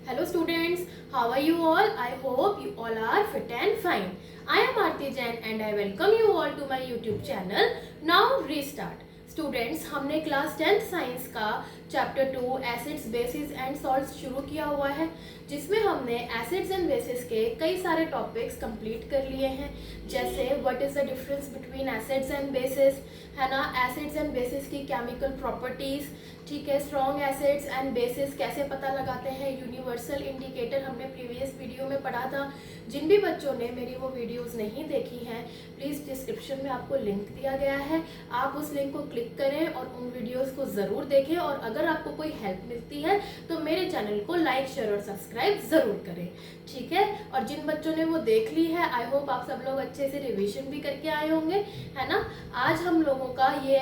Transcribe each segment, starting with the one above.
Hello students, how are you all? I hope you all are fit and fine. I am Aarti Jain and I welcome you all to my YouTube channel. Now restart. Students, हमने class 10th science का chapter 2 acids bases and salts शुरू किया हुआ है, जिसमें हमने acids and basis के कई सारे टॉपिक्स कंप्लीट कर लिए हैं, जैसे what is the difference between acids and basis, है ना, एसिड्स एंड बेसिस की केमिकल प्रॉपर्टीज़, ठीक है, स्ट्रॉन्ग एसिड्स एंड बेसिस कैसे पता लगाते हैं, यूनिवर्सल इंडिकेटर हमने प्रीवियस वीडियो में पढ़ा था। जिन भी बच्चों ने मेरी वो वीडियोस नहीं देखी हैं, प्लीज़ डिस्क्रिप्शन में आपको लिंक दिया गया है, आप उस लिंक को क्लिक करें और उन वीडियोस को ज़रूर देखें। और अगर आपको कोई हेल्प मिलती है तो मेरे चैनल को लाइक, शेयर और सब्सक्राइब ज़रूर करें, ठीक है। और जिन बच्चों ने वो देख ली है, आई होप आप सब लोग अच्छे से रिविजन भी करके आए होंगे, है ना। आज हम लोगों का ये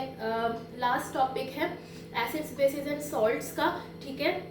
लास्ट टॉपिक है एसिड्स बेसिस एंड सॉल्ट्स का, ठीक है,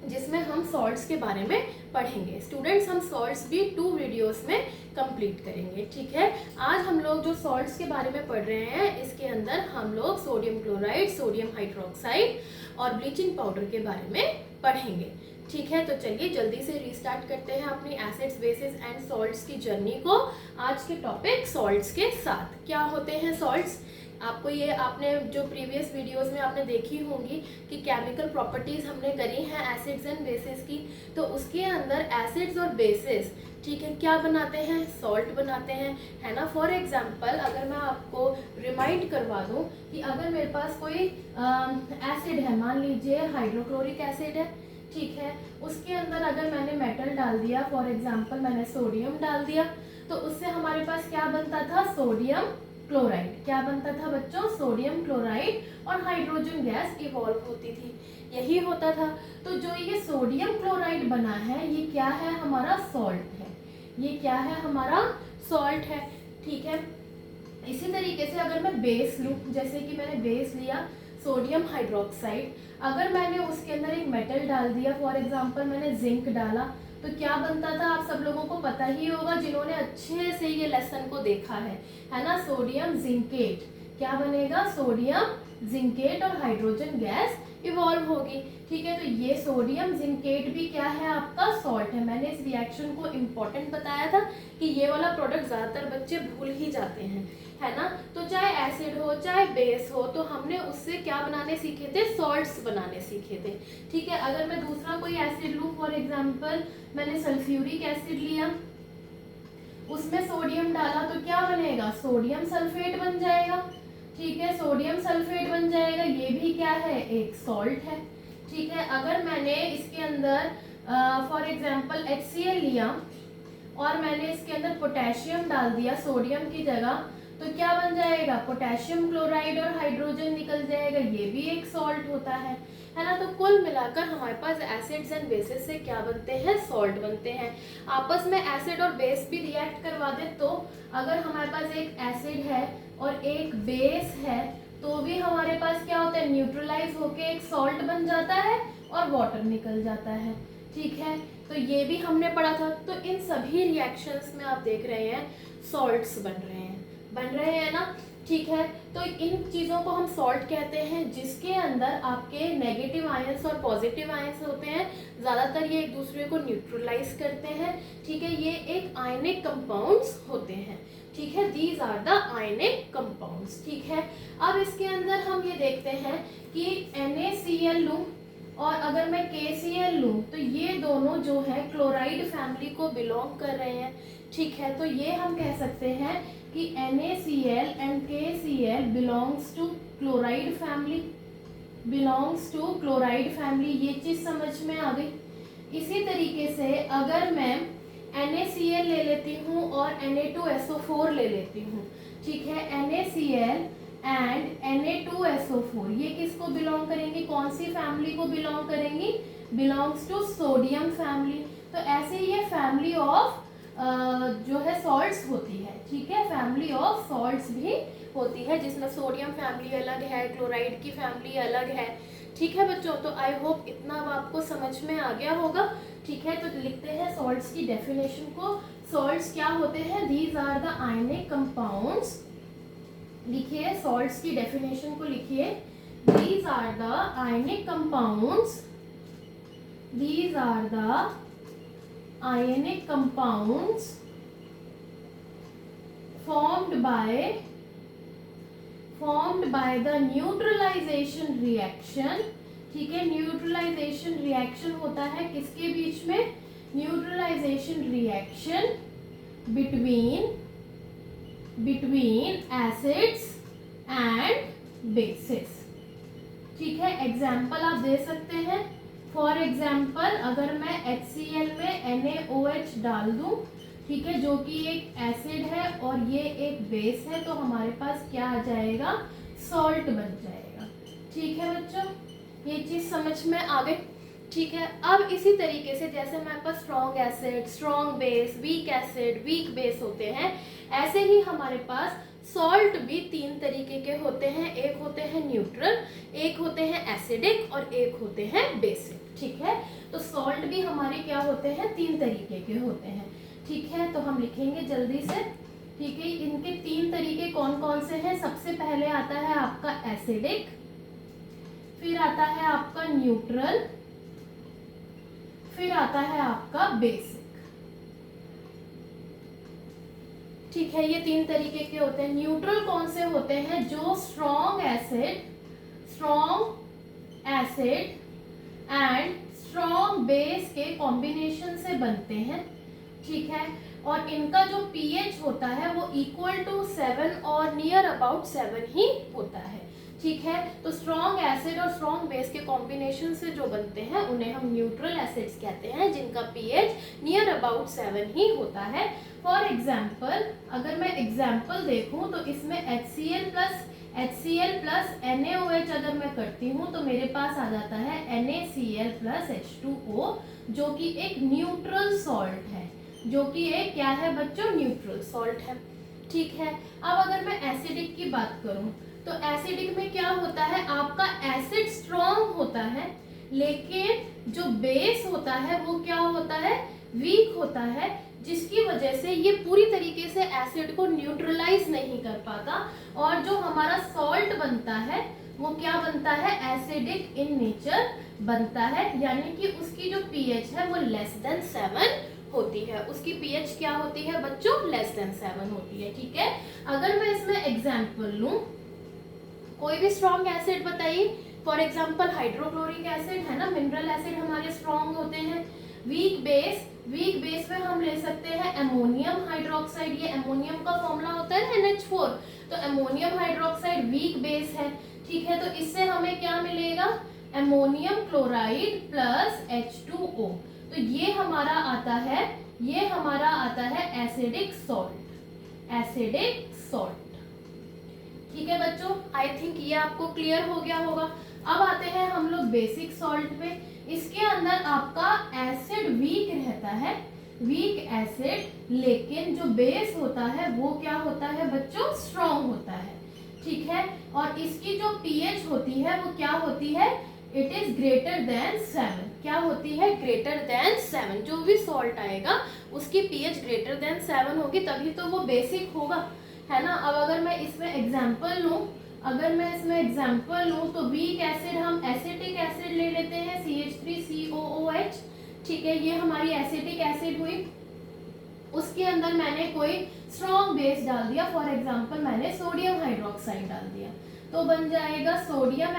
जिसमें हम सॉल्ट्स के बारे में पढ़ेंगे। स्टूडेंट्स, हम सॉल्ट्स भी 2 वीडियोस में कंप्लीट करेंगे, ठीक है। आज हम लोग जो सॉल्ट्स के बारे में पढ़ रहे हैं, इसके अंदर हम लोग सोडियम क्लोराइड, सोडियम हाइड्रोक्साइड और ब्लीचिंग पाउडर के बारे में पढ़ेंगे, ठीक है। तो चलिए जल्दी से रीस्टार्ट करते हैं अपनी एसिड्स बेसिस एंड सॉल्ट्स की जर्नी को। आज के टॉपिक सॉल्ट्स के साथ। क्या होते हैं सॉल्ट्स? आपको ये आपने जो प्रीवियस वीडियोस में आपने देखी होंगी कि केमिकल प्रॉपर्टीज़ हमने करी हैं एसिड्स एंड बेसिस की, तो उसके अंदर एसिड्स और बेसिस, ठीक है, क्या बनाते हैं? सॉल्ट बनाते हैं, है ना। फॉर एग्जांपल, अगर मैं आपको रिमाइंड करवा दूं कि अगर मेरे पास कोई एसिड है, मान लीजिए हाइड्रोक्लोरिक एसिड है, ठीक है, उसके अंदर अगर मैंने मेटल डाल दिया, फॉर एग्जाम्पल मैंने सोडियम डाल दिया, तो उससे हमारे पास क्या बनता था? Sodium chloride. क्या बनता था बच्चों? सोडियम क्लोराइड और हाइड्रोजन गैस इवॉल्व होती थी, यही होता था। तो जो ये सोडियम क्लोराइड बना है, ये क्या है? हमारा सॉल्ट है। ये क्या है? हमारा सॉल्ट है, ठीक है। इसी तरीके से अगर मैं बेस लूँ, जैसे कि मैंने बेस लिया सोडियम हाइड्रोक्साइड, अगर मैंने उसके अंदर एक मेटल डाल दिया, फॉर एग्जांपल मैंने जिंक डाला, तो क्या बनता था? आप सब लोगों को पता ही होगा जिन्होंने अच्छे से ये लेसन को देखा है ना। Sodium zincate. क्या बनेगा? सोडियम जिंकेट और हाइड्रोजन गैस इवॉल्व होगी, ठीक है। तो ये सोडियम जिंकेट भी क्या है? आपका सॉल्ट है। मैंने इस रिएक्शन को इम्पोर्टेंट बताया था कि ये वाला प्रोडक्ट ज़्यादातर बच्चे भूल ही जाते हैं, है ना। तो चाहे एसिड हो चाहे बेस हो, तो हमने उससे क्या बनाने सीखे थे? सॉल्ट्स बनाने सीखे थे, ठीक है। अगर मैं दूसरा कोई एसिड लूँ, फॉर एग्जांपल मैंने सल्फ्यूरिक एसिड लिया, उसमें सोडियम डाला, तो क्या बनेगा? सोडियम सल्फेट बन जाएगा, ठीक है। सोडियम सल्फेट बन जाएगा, ये भी क्या है? एक सॉल्ट है, ठीक है। अगर मैंने इसके अंदर फॉर एग्जांपल HCl लिया और मैंने इसके अंदर पोटेशियम डाल दिया सोडियम की जगह, तो क्या बन जाएगा? पोटेशियम क्लोराइड और हाइड्रोजन निकल जाएगा, ये भी एक सॉल्ट होता है ना। तो कुल मिलाकर हमारे पास एसिड्स एंड बेसिस से क्या बनते हैं? सॉल्ट बनते हैं। आपस में एसिड और बेस भी रिएक्ट करवा दे, तो अगर हमारे पास एक एसिड है और एक बेस है, तो भी हमारे पास क्या होता है? न्यूट्रलाइज होके एक सॉल्ट बन जाता है और वाटर निकल जाता है, ठीक है। तो ये भी हमने पढ़ा था। तो इन सभी रिएक्शंस में आप देख रहे हैं सॉल्ट्स बन रहे हैं ना, ठीक है। तो इन चीज़ों को हम सॉल्ट कहते हैं, जिसके अंदर आपके नेगेटिव आयंस और पॉजिटिव आयंस होते हैं। ज़्यादातर ये एक दूसरे को न्यूट्रलाइज करते हैं, ठीक है। ये एक आयनिक कंपाउंड्स होते हैं, ठीक है। These are the ionic compounds, ठीक है। अब इसके अंदर हम ये देखते हैं कि NaCl लूँ और अगर मैं KCl लूँ, तो ये दोनों जो है क्लोराइड फैमिली को बिलोंग कर रहे हैं, ठीक है। तो ये हम कह सकते हैं कि NaCl and KCl belongs to chloride family, ये चीज़ समझ में आ गई। इसी तरीके से अगर मैं NaCl ले लेती हूँ और Na2SO4 ले लेती हूँ, ठीक है। NaCl एंड Na2SO4 ये किसको बिलोंग करेंगी? कौन सी फैमिली को बिलोंग करेंगी? Belongs to sodium family. तो ऐसे ये फैमिली ऑफ जो है सॉल्ट्स होती है, ठीक है। फैमिली ऑफ सॉल्ट्स भी होती है, जिसमें सोडियम फैमिली अलग है, क्लोराइड की फैमिली अलग है, ठीक है बच्चों। तो आई होप इतना अब आपको समझ में आ गया होगा, ठीक है। तो लिखते हैं सॉल्ट्स की डेफिनेशन को। सॉल्ट्स क्या होते हैं? These are the ionic compounds. लिखिए सॉल्ट्स की डेफिनेशन को लिखिए। These are the ionic compounds these are the ionic compounds formed by the neutralization reaction. ठीक है, न्यूट्रलाइजेशन रिएक्शन होता है किसके बीच में? Neutralisation reaction between acids and bases. ठीक है, एग्जाम्पल आप दे सकते हैं. फॉर एग्जाम्पल अगर मैं HCl में NaOH डाल दूं, ठीक है, जो कि एक एसिड है और ये एक बेस है, तो हमारे पास क्या आ जाएगा? सॉल्ट बन जाएगा. ठीक है बच्चों, ये चीज समझ में आ गई. ठीक है, अब इसी तरीके से जैसे हमारे पास strong acid, strong base, weak acid, weak base होते हैं, ऐसे ही हमारे पास सॉल्ट भी 3 तरीके के होते हैं. एक होते हैं न्यूट्रल, एक होते हैं एसिडिक और एक होते हैं बेसिक. ठीक है, तो सॉल्ट भी हमारे क्या होते हैं? 3 तरीके के होते हैं. ठीक है, तो हम लिखेंगे जल्दी से. ठीक है, इनके 3 तरीके कौन कौन से हैं? सबसे पहले आता है आपका एसिडिक, फिर आता है आपका न्यूट्रल, फिर आता है आपका बेसिक. ठीक है, ये 3 तरीके के होते हैं. न्यूट्रल कौन से होते हैं? जो strong acid and strong base के कॉम्बिनेशन से बनते हैं. ठीक है, और इनका जो पीएच होता है वो इक्वल टू 7 और नियर अबाउट 7 ही होता है. ठीक है, तो स्ट्रॉन्ग एसिड और स्ट्रॉन्ग बेस के कॉम्बिनेशन से जो बनते हैं उन्हें हम न्यूट्रल एसिड्स कहते हैं, जिनका पीएच नियर अबाउट 7 ही होता है. फॉर एग्जाम्पल अगर मैं एग्जाम्पल देखूं तो इसमें HCl प्लस NaOH अगर मैं करती हूं तो मेरे पास आ जाता है NaCl प्लस H2O, जो कि एक न्यूट्रल सॉल्ट है, जो कि एक क्या है बच्चों? न्यूट्रल सॉल्ट है. ठीक है, अब अगर मैं एसिडिक की बात करूं तो एसिडिक में क्या होता है? आपका एसिड स्ट्रॉन्ग होता है, लेकिन जो बेस होता है वो क्या होता है? वीक होता है, जिसकी वजह से ये पूरी तरीके से एसिड को न्यूट्रलाइज नहीं कर पाता, और जो हमारा सॉल्ट बनता है वो क्या बनता है? एसिडिक इन नेचर बनता है, यानी कि उसकी जो पीएच है वो लेस देन 7 होती है. उसकी पीएच क्या होती है बच्चों? लेस देन 7 होती है. ठीक है, अगर मैं इसमें एग्जाम्पल लूं, कोई भी स्ट्रॉन्ग एसिड बताइए. फॉर एग्जाम्पल हाइड्रोक्लोरिक एसिड है ना, मिनरल एसिड हमारे स्ट्रॉन्ग होते हैं. वीक बेस में हम ले सकते हैं अमोनियम हाइड्रोक्साइड. ये अमोनियम का फॉर्मूला होता है NH4, तो अमोनियम हाइड्रोक्साइड वीक बेस है. ठीक है, तो इससे हमें क्या मिलेगा? Ammonium chloride plus H2O. तो ये हमारा आता है एसिडिक सॉल्ट. ठीक है बच्चों, आई थिंक ये आपको क्लियर हो गया होगा. अब आते हैं हम लोग बेसिक सॉल्ट पे. इसके अंदर आपका एसिड वीक रहता है, वीक एसिड, लेकिन जो बेस होता है वो क्या होता है बच्चों? स्ट्रॉन्ग होता है. ठीक है, और इसकी जो पीएच होती है वो क्या होती है? It is greater than 7. क्या होती है? Greater than 7. जो भी सॉल्ट आएगा उसकी पीएच ग्रेटर देन 7 होगी, तभी तो वो बेसिक होगा, है ना. अब अगर मैं इसमें एग्जाम्पल लूं तो वीक एसिड हम एसिटिक एसिड ले लेते हैं, CH3COOH. ठीक है, ये हमारी एसिटिक एसिड हुई. उसके अंदर मैंने कोई स्ट्रॉन्ग बेस डाल दिया, फॉर एग्जाम्पल मैंने सोडियम हाइड्रोक्साइड डाल दिया, तो बन जाएगा सोडियम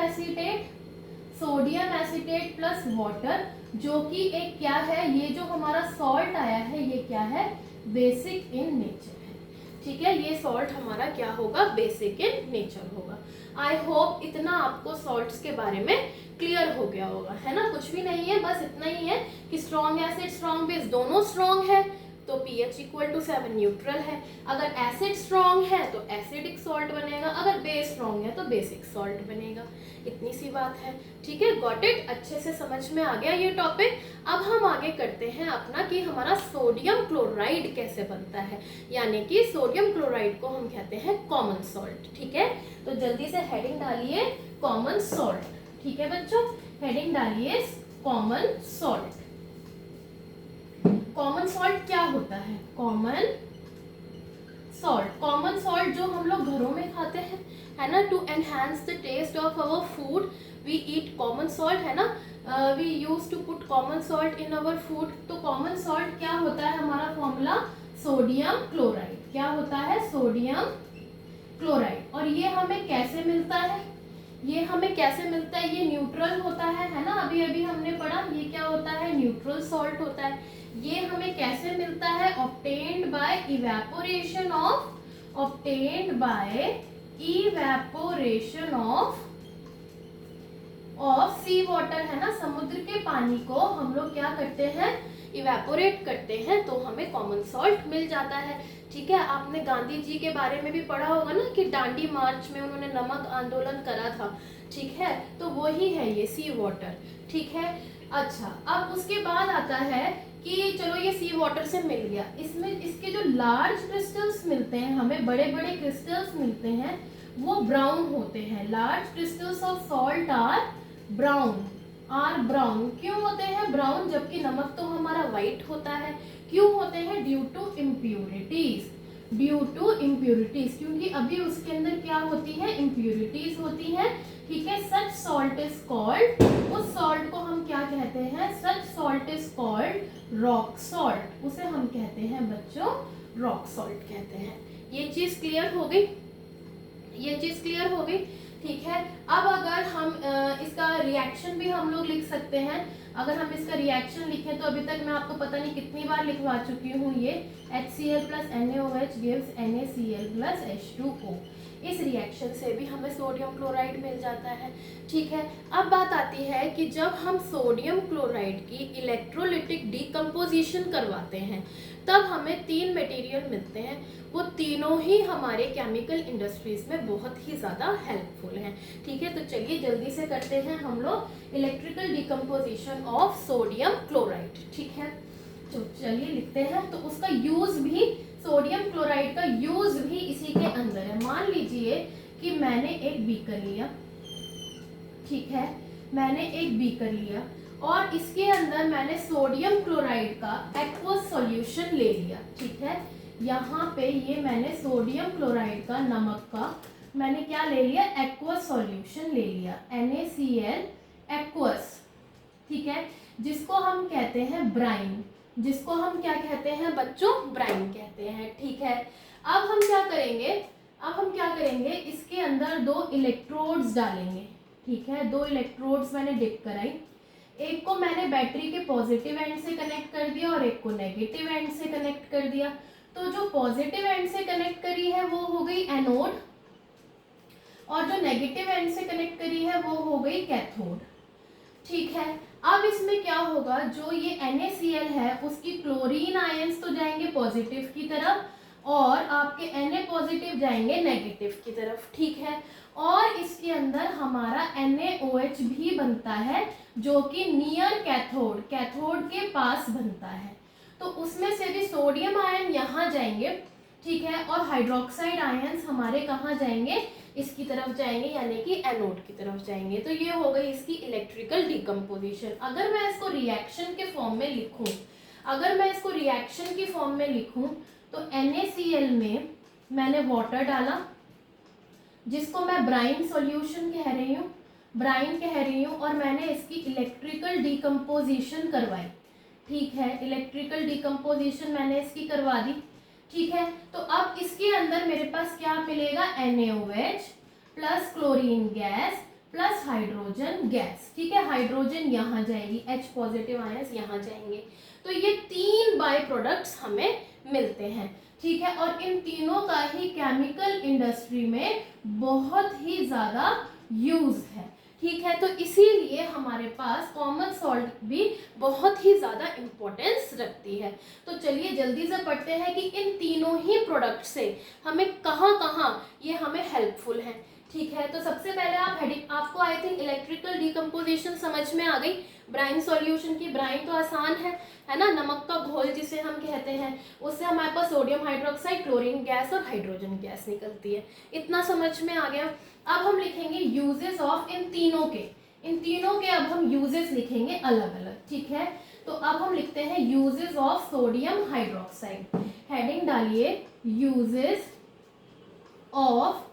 एसीटेट प्लस वाटर, जो कि एक क्या है? ये जो हमारा सॉल्ट आया है ये क्या है? बेसिक इन नेचर है. ठीक है, ये सॉल्ट हमारा क्या होगा? बेसिक इन नेचर होगा. आई होप इतना आपको सॉल्ट्स के बारे में क्लियर हो गया होगा, है ना. कुछ भी नहीं है, बस इतना ही है कि स्ट्रॉन्ग एसिड स्ट्रॉन्ग बेस दोनों स्ट्रॉन्ग है, तो पीएच इक्वल टू 7 न्यूट्रल है. अगर एसिड स्ट्रॉन्ग है तो एसिडिक सॉल्ट बनेगा, अगर बेस स्ट्रॉन्ग है तो बेसिक सॉल्ट बनेगा. इतनी सी बात है. ठीक है, गॉट इट? अच्छे से समझ में आ गया ये टॉपिक. अब हम आगे करते हैं अपना कि हमारा सोडियम क्लोराइड कैसे बनता है, यानी कि सोडियम क्लोराइड को हम कहते हैं कॉमन सॉल्ट. ठीक है, तो जल्दी से हेडिंग डालिए कॉमन सॉल्ट. ठीक है बच्चों, हेडिंग डालिए कॉमन सॉल्ट. कॉमन सॉल्ट क्या होता है? कॉमन सॉल्ट जो हम लोग घरों में खाते हैं, है ना, to enhance the taste of our food. We eat common salt, है ना, we use to put common salt in our food. तो कॉमन सॉल्ट क्या होता है, हमारा फॉर्मूला सोडियम क्लोराइड। क्या होता है, सोडियम क्लोराइड। और ये हमें कैसे मिलता है, ये हमें कैसे मिलता है, ये न्यूट्रल होता है ना, अभी अभी हमने पढ़ा, ये क्या होता है, न्यूट्रल सॉल्ट होता है। ये हमें कैसे मिलता है, obtained by evaporation of, obtained by evaporation of sea water, है ना, समुद्र के पानी को हम लोग क्या करते हैं, इवेपोरेट करते हैं, तो हमें कॉमन सॉल्ट मिल जाता है। ठीक है, आपने गांधी जी के बारे में भी पढ़ा होगा ना कि दांडी मार्च में उन्होंने नमक आंदोलन करा था। ठीक है, तो वही है ये सी वाटर। ठीक है, अच्छा, अब उसके बाद आता है कि चलो ये सी वाटर से मिल गया, इसमें इसके जो लार्ज क्रिस्टल्स मिलते हैं, हमें बड़े बड़े क्रिस्टल्स मिलते हैं, वो ब्राउन होते हैं। Large crystals of salt are brown, क्यों होते हैं ब्राउन, जबकि नमक तो हमारा व्हाइट होता है। क्यों होते हैं, due to impurities, due to impurities, क्योंकि अभी उसके अंदर क्या होती है, इम्प्यूरिटीज होती है। ठीक है, सच सॉल्ट इज कॉल्ड, उस सॉल्ट को हम क्या कहते हैं, such salt is called rock salt, उसे हम कहते हैं बच्चों रॉक सॉल्ट कहते हैं। ये चीज क्लियर हो गई, ये चीज क्लियर हो गई। ठीक है, अब अगर हम इसका रिएक्शन भी हम लोग लिख सकते हैं। अगर हम इसका रिएक्शन लिखें तो अभी तक मैं आपको पता नहीं कितनी बार लिखवा चुकी हूँ, ये HCl plus NaOH gives NaCl plus H2O। इस रिएक्शन से भी हमें सोडियम क्लोराइड मिल जाता है। ठीक है, अब बात आती है कि जब हम सोडियम क्लोराइड की इलेक्ट्रोलिटिक डीकम्पोजिशन करवाते हैं तब हमें 3 मटेरियल मिलते हैं। वो तीनों ही हमारे केमिकल इंडस्ट्रीज में बहुत ही ज़्यादा हेल्पफुल हैं। ठीक है, तो चलिए जल्दी से करते हैं हम लोग electrical decomposition of sodium chloride. ठीक है, तो चलिए लिखते हैं। तो उसका यूज भी, सोडियम क्लोराइड का यूज भी इसी के अंदर है। मान लीजिए कि मैंने एक बीकर लिया, ठीक है, मैंने एक बीकर लिया और इसके अंदर मैंने सोडियम क्लोराइड का एक्वस सॉल्यूशन ले लिया। ठीक है, यहाँ पे ये मैंने सोडियम क्लोराइड का, नमक का मैंने क्या ले लिया, एक्वस सॉल्यूशन ले लिया, NaCl एक्वस। ठीक है, जिसको हम कहते हैं ब्राइन, जिसको हम क्या कहते हैं बच्चों, ब्राइन कहते हैं। ठीक है, अब हम क्या करेंगे, अब हम क्या करेंगे, इसके अंदर 2 इलेक्ट्रोड्स डालेंगे। ठीक है, 2 इलेक्ट्रोड्स मैंने डिप कराई, एक को मैंने बैटरी के पॉजिटिव एंड से कनेक्ट कर दिया और एक को नेगेटिव एंड से कनेक्ट कर दिया। तो जो पॉजिटिव एंड से कनेक्ट करी है वो हो गई एनोड और जो नेगेटिव एंड से कनेक्ट करी है वो हो गई कैथोड। ठीक है, अब इसमें क्या होगा, जो ये NaCl है उसकी क्लोरीन आयंस तो जाएंगे पॉजिटिव की तरफ और आपके Na पॉजिटिव जाएंगे नेगेटिव की तरफ। ठीक है, और इसके अंदर हमारा NaOH भी बनता है जो कि नियर कैथोड, कैथोड के पास बनता है। तो उसमें से भी सोडियम आयन यहाँ जाएंगे। ठीक है, और हाइड्रोक्साइड आयंस हमारे कहाँ जाएंगे, इसकी तरफ जाएंगे, यानी कि एनोड की तरफ जाएंगे। तो ये हो गई इसकी इलेक्ट्रिकल डीकम्पोजिशन। अगर मैं इसको रिएक्शन के फॉर्म में लिखूं, अगर मैं इसको रिएक्शन की फॉर्म में लिखूं तो NaCl में मैंने वाटर डाला जिसको मैं ब्राइन सॉल्यूशन कह रही हूँ, ब्राइन कह रही हूँ, और मैंने इसकी इलेक्ट्रिकल डीकम्पोजिशन करवाई। ठीक है, इलेक्ट्रिकल डीकम्पोजिशन मैंने इसकी करवा दी। ठीक है, तो अब इसके अंदर मेरे पास क्या मिलेगा, NaOH plus chlorine gas plus hydrogen gas. ठीक है, हाइड्रोजन यहाँ जाएगी, H पॉजिटिव आयंस यहाँ जाएंगे। तो ये 3 बाय प्रोडक्ट्स हमें मिलते हैं। ठीक है, और इन तीनों का ही केमिकल इंडस्ट्री में बहुत ही ज़्यादा यूज है। ठीक है, तो इसीलिए हमारे पास कॉमन सॉल्ट भी बहुत ही ज़्यादा इम्पोर्टेंस रखती है। तो चलिए जल्दी से पढ़ते हैं कि इन तीनों ही प्रोडक्ट से हमें कहाँ कहाँ ये हमें हेल्पफुल हैं। ठीक है, तो सबसे पहले आप हेडिंग, आपको आई थिंक इलेक्ट्रिकल डीकम्पोजिशन समझ में आ गई। ब्राइन सॉल्यूशन की, ब्राइन तो आसान है ना, नमक का घोल जिसे हम कहते हैं, उससे हमारे पास सोडियम हाइड्रोक्साइड, क्लोरीन गैस और हाइड्रोजन गैस निकलती है। इतना समझ में आ गया। अब हम लिखेंगे यूजेस ऑफ इन तीनों के, इन तीनों के अब हम यूजेस लिखेंगे अलग अलग। ठीक है, तो अब हम लिखते हैं uses of sodium hydroxide. Heading डालिए uses of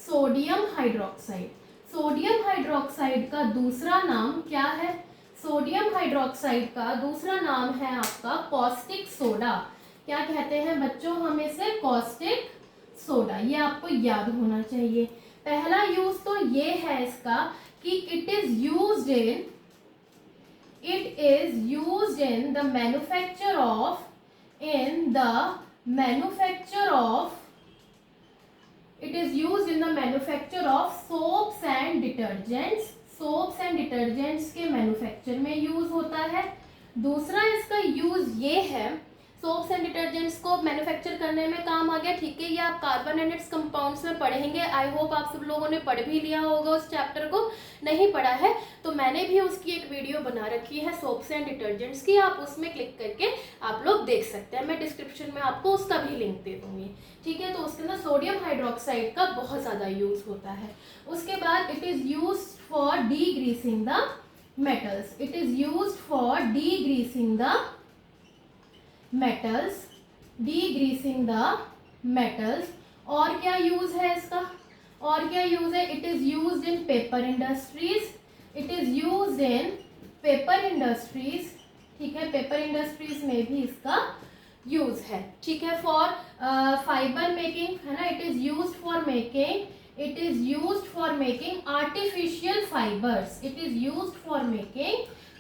sodium hydroxide. Sodium hydroxide का दूसरा नाम क्या है? सोडियम हाइड्रोक्साइड का दूसरा नाम है आपका कॉस्टिक सोडा। क्या कहते हैं बच्चों हम इसे? Caustic soda. ये आपको याद होना चाहिए। पहला यूज तो ये है इसका कि it is used in the manufacture of it is used in the manufacture of soaps and detergents। soaps and detergents के मैन्युफैक्चर में यूज होता है। दूसरा इसका यूज ये है, सोप्स एंड डिटर्जेंट्स को मैन्युफैक्चर करने में काम आ गया। ठीक है, ये आप कार्बन एंड इट्स कंपाउंड्स में पढ़ेंगे। आई होप आप सब लोगों ने पढ़ भी लिया होगा उस चैप्टर को। नहीं पढ़ा है तो मैंने भी उसकी एक वीडियो बना रखी है सोप्स एंड डिटर्जेंट्स की, आप उसमें क्लिक करके आप लोग देख सकते हैं। मैं डिस्क्रिप्शन में आपको उसका भी लिंक दे दूंगी। ठीक है, तो उसके अंदर सोडियम हाइड्रोक्साइड का बहुत ज़्यादा यूज होता है। उसके बाद it is use for degreasing the metals. It is use for degreasing the metals, degreasing the metals. और क्या यूज है इसका? और क्या यूज है? It is used in paper industries. It is used in paper industries. ठीक है, paper industries में भी इसका यूज है। ठीक है, फॉर फाइबर मेकिंग है ना, it is used for making, it is used for making artificial fibres. It is used for making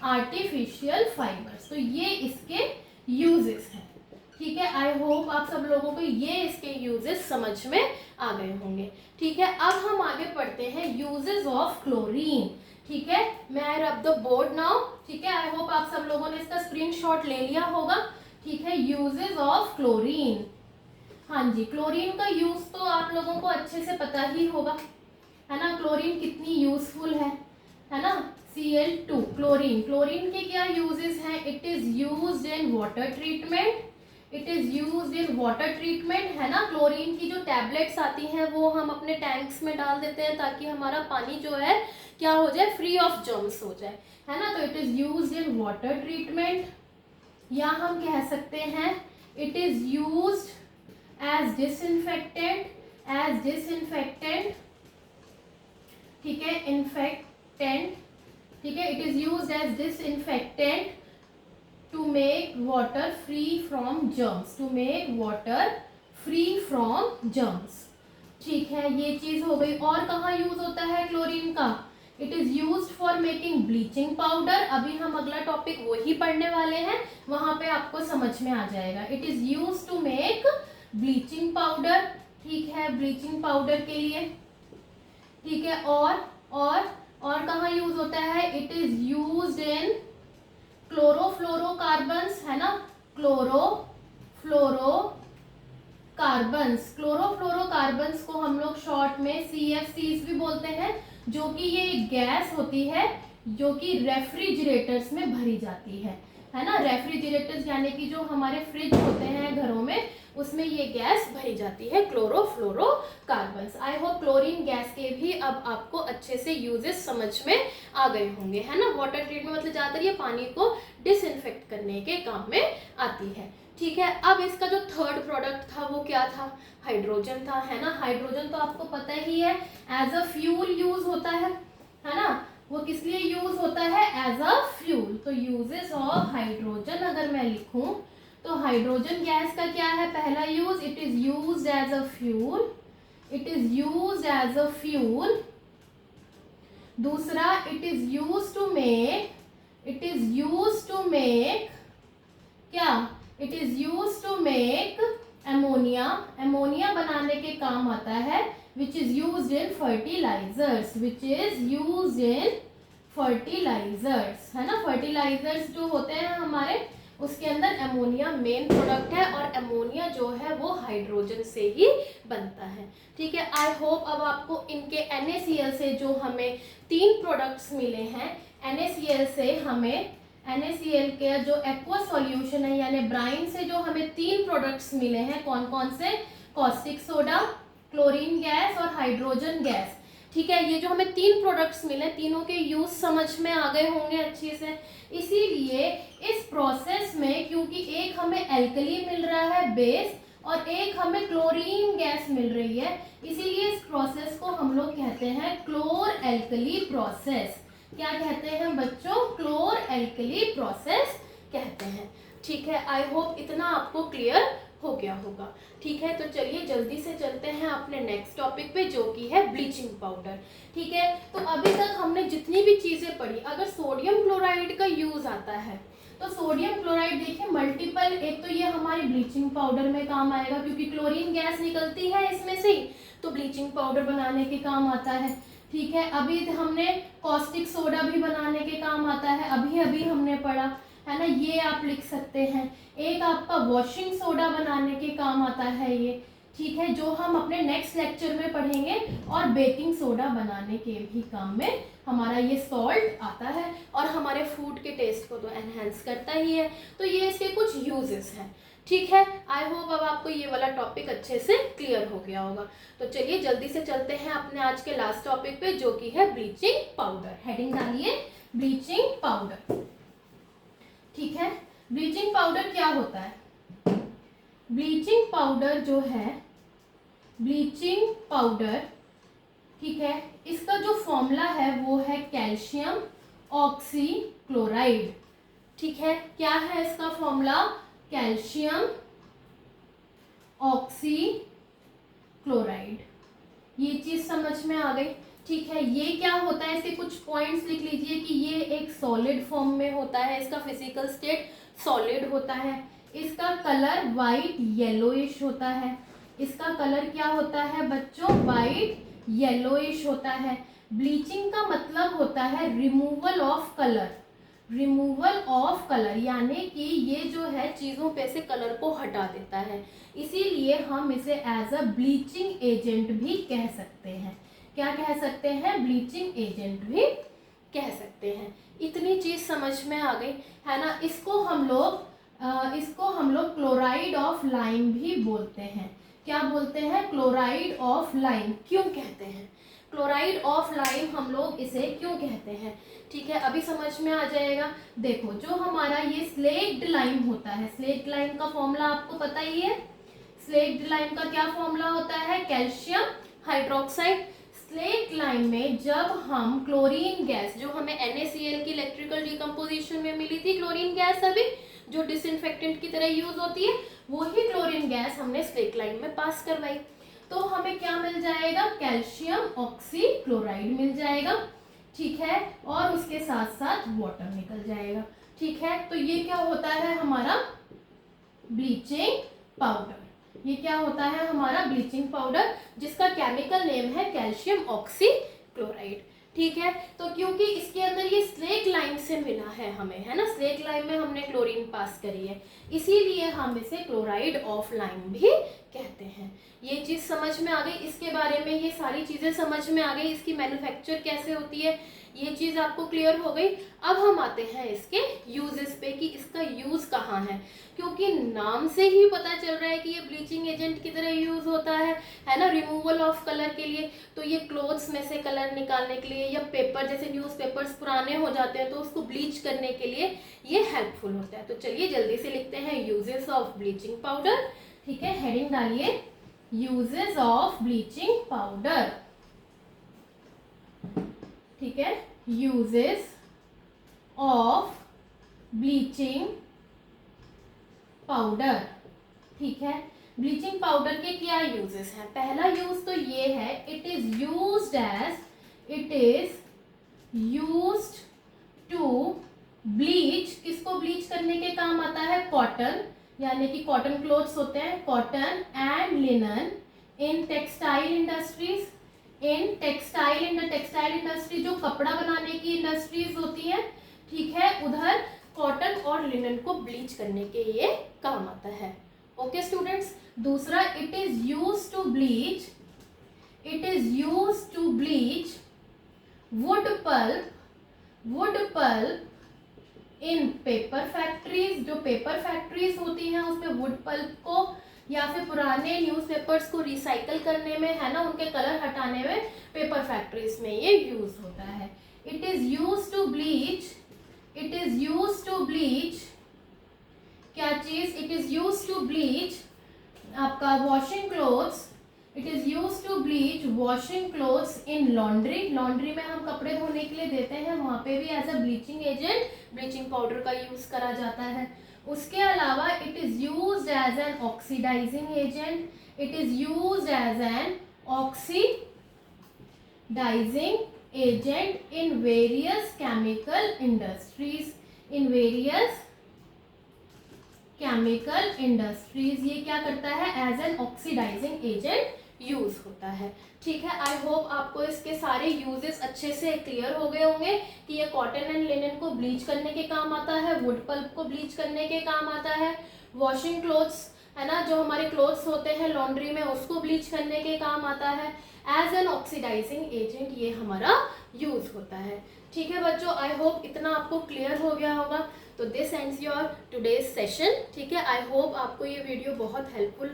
artificial fibres. तो ये इसके यूजेस हैं। ठीक है, आई होप आप सब लोगों को ये इसके यूजेस समझ में आ गए होंगे। ठीक है, अब हम आगे पढ़ते हैं यूजेस ऑफ क्लोरीन। ठीक है, मैं आई रब द बोर्ड नाउ। ठीक है, आई होप आप सब लोगों ने इसका स्क्रीनशॉट ले लिया होगा। ठीक है, यूजेस ऑफ क्लोरीन। हाँ जी, क्लोरीन का यूज तो आप लोगों को अच्छे से पता ही होगा, है ना। क्लोरीन कितनी यूजफुल है ना। Cl2 chlorine. क्लोरीन के क्या यूजेस हैं? It is used in water treatment. It is used in water treatment, है ना। क्लोरीन की जो टैबलेट्स आती हैं वो हम अपने टैंक्स में डाल देते हैं ताकि हमारा पानी जो है क्या हो जाए? फ्री ऑफ जर्म्स हो जाए, है ना। तो it is used in water treatment. या हम कह सकते हैं it is used as disinfectant. ठीक है, इन्फेक्टेंट। ठीक है, it is used as disinfectant to make water free from germs. To make water free from germs. ठीक है, ये चीज हो गई। और कहाँ यूज होता है क्लोरीन का? It is used for making bleaching powder. अभी हम अगला टॉपिक वही पढ़ने वाले हैं, वहां पे आपको समझ में आ जाएगा। It is used to make bleaching powder. ठीक है, ब्लीचिंग पाउडर के लिए। ठीक है, और कहाँ यूज होता है? It is used in chlorofluorocarbons, है ना। क्लोरोफ्लोरोकार्बन्स को हम लोग शॉर्ट में CFCs भी बोलते हैं, जो कि ये गैस होती है जो कि रेफ्रिजरेटर्स में भरी जाती है ना। रेफ्रिजरेटर्स यानी कि जो हमारे फ्रिज होते हैं घरों में, उसमें ये गैस भरी जाती है, chlorofluorocarbons. I hope chlorine gas के भी अब आपको अच्छे से यूजेस समझ में आ गए होंगे, है ना। वाटर ट्रीटमेंट मतलब ज़्यादातर ये पानी को डिसइंफेक्ट करने के काम में आती है। ठीक है, अब इसका जो थर्ड प्रोडक्ट था वो क्या था? हाइड्रोजन था, है ना। हाइड्रोजन तो आपको पता ही है एज अ फ्यूल यूज होता है ना। वो किस लिए यूज होता है? As a fuel. तो यूजेस ऑफ हाइड्रोजन अगर मैं लिखूं तो हाइड्रोजन गैस का क्या है? पहला use, it is used as a fuel. It is used as a fuel. दूसरा, it is used to make क्या? It is used to make ammonia. Ammonia बनाने के काम आता है, which is used in fertilizers. है ना। फर्टिलाइजर्स जो होते हैं हमारे, उसके अंदर अमोनिया मेन प्रोडक्ट है, और अमोनिया जो है वो हाइड्रोजन से ही बनता है। ठीक है, आई होप अब आपको इनके NaCl से जो हमें 3 प्रोडक्ट्स मिले हैं, NaCl के जो एक्वा सॉल्यूशन है यानी ब्राइन से जो हमें 3 प्रोडक्ट्स मिले हैं, कौन कौन से? कॉस्टिक सोडा, क्लोरीन गैस और हाइड्रोजन गैस। ठीक है, ये जो हमें 3 प्रोडक्ट्स मिले, तीनों के यूज समझ में आ गए होंगे अच्छे से। इसीलिए इस प्रोसेस में, क्योंकि एक हमें एल्कली मिल रहा है बेस और एक हमें क्लोरीन गैस मिल रही है, इसीलिए इस प्रोसेस को हम लोग कहते हैं क्लोर एल्कली प्रोसेस। क्या कहते हैं बच्चों? क्लोर एल्कली प्रोसेस कहते हैं। ठीक है, आई होप इतना आपको क्लियर हो गया होगा। ठीक है, तो चलिए जल्दी से चलते हैं अपने नेक्स्ट टॉपिक पे, जो कि है ब्लीचिंग पाउडर। ठीक है, तो अभी तक हमने जितनी भी चीज़ें पढ़ी, अगर सोडियम क्लोराइड का यूज़ आता है तो सोडियम क्लोराइड देखिए मल्टीपल, एक तो ये हमारी ब्लीचिंग पाउडर में काम आएगा क्योंकि क्लोरीन गैस निकलती है इसमें से, तो ब्लीचिंग पाउडर बनाने के काम आता है। ठीक है, अभी हमने कॉस्टिक सोडा भी बनाने के काम आता है, अभी अभी हमने पढ़ा है ना, ये आप लिख सकते हैं। एक आपका वॉशिंग सोडा बनाने के काम आता है ये, ठीक है, जो हम अपने नेक्स्ट लेक्चर में पढ़ेंगे। और बेकिंग सोडा बनाने के भी काम में हमारा ये सॉल्ट आता है और हमारे फूड के टेस्ट को तो एनहेंस करता ही है। तो ये इसके कुछ यूजेस हैं। ठीक है, आई होप अब आपको ये वाला टॉपिक अच्छे से क्लियर हो गया होगा। तो चलिए जल्दी से चलते हैं अपने आज के लास्ट टॉपिक पे, जो कि है ब्लीचिंग पाउडर। हेडिंग डालिए ब्लीचिंग पाउडर। ठीक है, ब्लीचिंग पाउडर क्या होता है? ब्लीचिंग पाउडर जो है, ब्लीचिंग पाउडर, ठीक है, इसका जो फॉर्मूला है वो है कैल्शियम ऑक्सीक्लोराइड। ठीक है, क्या है इसका फॉर्मूला? Calcium oxychloride. ये चीज समझ में आ गई। ठीक है, ये क्या होता है, इसके कुछ पॉइंट्स लिख लीजिए कि ये एक सॉलिड फॉर्म में होता है, इसका फिजिकल स्टेट सॉलिड होता है, इसका कलर वाइट येलोइश होता है। इसका कलर क्या होता है बच्चों? वाइट येलोइश होता है। ब्लीचिंग का मतलब होता है removal of colour, removal of colour, यानी कि ये जो है चीज़ों पे से कलर को हटा देता है, इसीलिए हम इसे एज अ ब्लीचिंग एजेंट भी कह सकते हैं। क्या कह सकते हैं? ब्लीचिंग एजेंट भी कह सकते हैं। इतनी चीज़ समझ में आ गई है ना। इसको हम लोग क्लोराइड ऑफ लाइम भी बोलते हैं। क्या बोलते हैं? Chloride of lime. क्यों कहते हैं क्लोराइड ऑफ लाइम? हम लोग इसे क्यों कहते हैं? ठीक है, अभी समझ में आ जाएगा। देखो, जो हमारा ये स्लेक्ड लाइम होता है, स्लेक्ड लाइम का फॉर्मूला आपको पता ही है। स्लेक्ड लाइम का क्या फॉर्मूला होता है? Calcium hydroxide. स्लेक्ड लाइम में जब हम क्लोरीन गैस, जो हमें NaCl की इलेक्ट्रिकल डिकम्पोजिशन में मिली थी क्लोरीन गैस, अभी जो डिसइंफेक्टेंट की तरह यूज होती है, वही क्लोरीन गैस हमने स्लेक्ड लाइम में पास करवाई, तो हमें क्या मिल जाएगा? कैल्शियम ऑक्सीक्लोराइड मिल जाएगा। ठीक है, और उसके साथ साथ वाटर निकल जाएगा। ठीक है, तो ये क्या होता है? हमारा ब्लीचिंग पाउडर। ये क्या होता है? हमारा ब्लीचिंग पाउडर, जिसका केमिकल नेम है कैल्शियम ऑक्सीक्लोराइड। ठीक है, तो क्योंकि इसके अंदर ये स्लेक लाइम से मिला है हमें, है ना, स्लेक लाइम में हमने क्लोरीन पास करी है, इसीलिए हम इसे क्लोराइड ऑफ लाइम भी कहते हैं। ये चीज़ समझ में आ गई। इसके बारे में ये सारी चीज़ें समझ में आ गई, इसकी मैन्युफैक्चर कैसे होती है, ये चीज़ आपको क्लियर हो गई। अब हम आते हैं इसके यूजेस पे कि इसका यूज़ कहाँ है, क्योंकि नाम से ही पता चल रहा है कि ये ब्लीचिंग एजेंट की तरह यूज़ होता है ना, रिमूवल ऑफ कलर के लिए। तो ये क्लोथ्स में से कलर निकालने के लिए, या पेपर, जैसे न्यूज़पेपर्स पुराने हो जाते हैं तो उसको ब्लीच करने के लिए ये हेल्पफुल होता है। तो चलिए जल्दी से लिखते हैं यूजेस ऑफ ब्लीचिंग पाउडर। ठीक है, हेडिंग डालिए यूजेस ऑफ ब्लीचिंग पाउडर। ठीक है, यूजेस ऑफ ब्लीचिंग पाउडर। ठीक है, ब्लीचिंग पाउडर के क्या यूजेस हैं? पहला यूज तो ये है, it is used to bleach. किसको ब्लीच करने के काम आता है? कॉटन, यानी कि कॉटन क्लोथ्स होते हैं, cotton and linen in textile industries. In textile industry, जो कपड़ा बनाने की इंडस्ट्रीज होती है, ठीक है, उधर कॉटन और लिनन को ब्लीच करने के ये काम आता है। Okay students. दूसरा, it is used to bleach wood pulp in paper factories. जो पेपर फैक्ट्रीज होती हैं उसमें वुड पल्प को, या फिर पुराने न्यूज़पेपर्स को रिसाइकल करने में, है ना, उनके कलर हटाने में पेपर फैक्ट्रीज में ये यूज होता है। It is used to bleach क्या चीज? It is used to bleach आपका washing clothes, it is use to bleach washing clothes in laundry, laundry में हम कपड़े धोने के लिए देते हैं, वहाँ पे भी as a bleaching agent bleaching powder का यूज करा जाता है। उसके अलावा it is use as an oxidising agent, it is use as an oxidising agent in various chemical industries, in various chemical industries. ये क्या करता है, as an oxidising agent use होता है। ठीक है, आई होप आपको इसके सारे यूजेस अच्छे से क्लियर हो गए होंगे कि ये कॉटन एंड लिनन को ब्लीच करने के काम आता है, वुड पल्प को ब्लीच करने के काम आता है, वॉशिंग क्लोथ्स है ना, जो हमारे क्लोथ्स होते हैं लॉन्ड्री में उसको ब्लीच करने के काम आता है, एज एन ऑक्सीडाइजिंग एजेंट ये हमारा यूज होता है। ठीक है बच्चों, आई होप इतना आपको क्लियर हो गया होगा। तो this ends your today's session. ठीक है, आई होप आपको ये वीडियो बहुत हेल्पफुल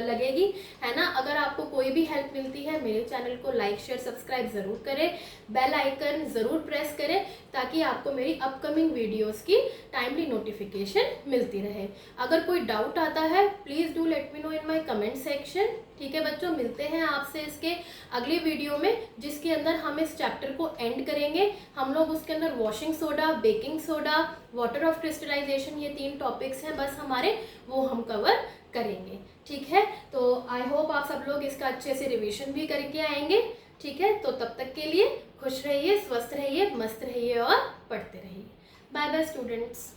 लगेगी, है ना। अगर आपको कोई भी हेल्प मिलती है मेरे चैनल को लाइक शेयर सब्सक्राइब ज़रूर करें, बेल आइकन ज़रूर प्रेस करें ताकि आपको मेरी अपकमिंग वीडियोस की टाइमली नोटिफिकेशन मिलती रहे। अगर कोई डाउट आता है please do let me know in my comment section. ठीक है बच्चों, मिलते हैं आपसे इसके अगली वीडियो में जिसके अंदर हम इस चैप्टर को एंड करेंगे। हम लोग उसके अंदर washing soda, baking soda, water of crystallization, ये 3 टॉपिक्स हैं बस हमारे, वो हम कवर करेंगे। ठीक है, तो आई होप आप सब लोग इसका अच्छे से रिवीजन भी करके आएंगे। ठीक है, तो तब तक के लिए खुश रहिए, स्वस्थ रहिए, मस्त रहिए और पढ़ते रहिए। Bye bye students.